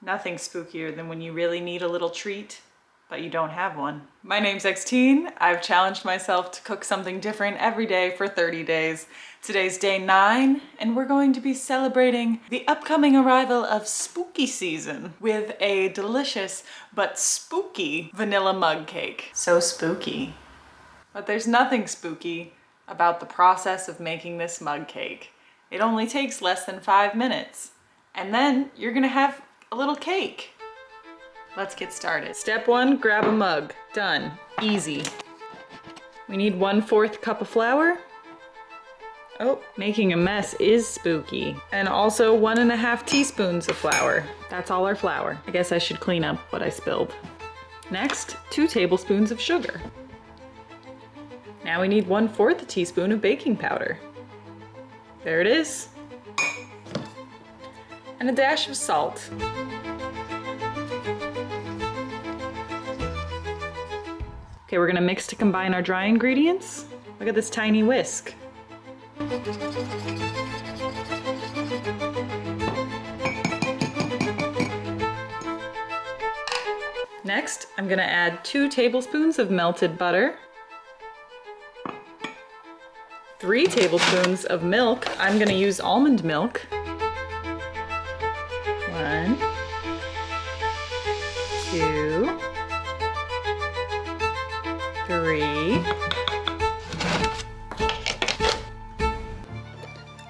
Nothing spookier than when you really need a little treat, but you don't have one. My name's Xteen. I've challenged myself to cook something different every day for 30 days. Today's day 9, and we're going to be celebrating the upcoming arrival of spooky season with a delicious but spooky vanilla mug cake. So spooky. But there's nothing spooky about the process of making this mug cake. It only takes less than 5 minutes. And then you're gonna have a little cake. Let's get started. Step 1, grab a mug. Done. Easy. We need 1/4 cup of flour. Oh, making a mess is spooky. And also 1½ teaspoons of flour. That's all our flour. I guess I should clean up what I spilled. Next, 2 tablespoons of sugar. Now we need 1/4 teaspoon of baking powder. There it is. And a dash of salt. Okay, we're gonna mix to combine our dry ingredients. Look at this tiny whisk. Next, I'm gonna add 2 tablespoons of melted butter, 3 tablespoons of milk. I'm gonna use almond milk. 1, 2, 3.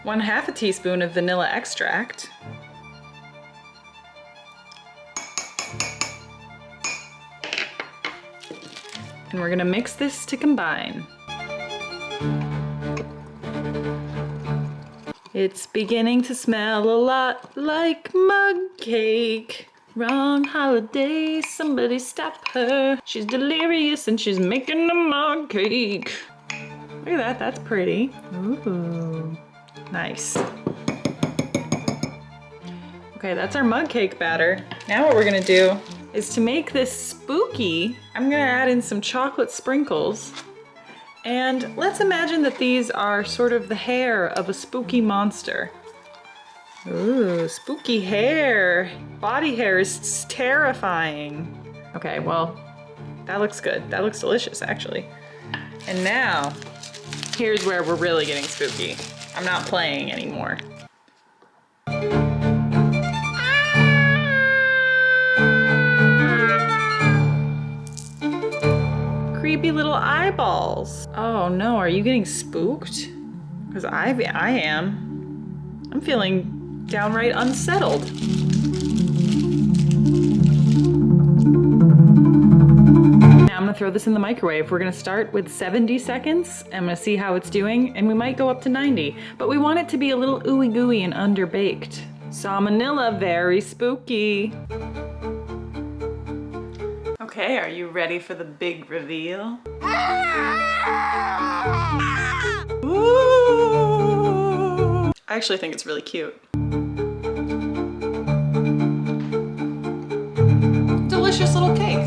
1/2 teaspoon of vanilla extract. And we're gonna mix this to combine. It's beginning to smell a lot like mug cake. Wrong holiday, somebody stop her. She's delirious and she's making a mug cake. Look at that, that's pretty. Ooh, nice. Okay, that's our mug cake batter. Now what we're gonna do is to make this spooky, I'm gonna add in some chocolate sprinkles. And let's imagine that these are sort of the hair of a spooky monster. Ooh, spooky hair. Body hair is terrifying. Okay, well, that looks good. That looks delicious, actually. And now, here's where we're really getting spooky. I'm not playing anymore. Creepy little eyeballs. Oh no, are you getting spooked? Because I am. I'm feeling downright unsettled. Now I'm gonna throw this in the microwave. We're gonna start with 70 seconds. I'm gonna see how it's doing, and we might go up to 90, but we want it to be a little ooey gooey and underbaked. Salmonella, very spooky. Okay, are you ready for the big reveal? Ooh! I actually think it's really cute. Delicious little cake.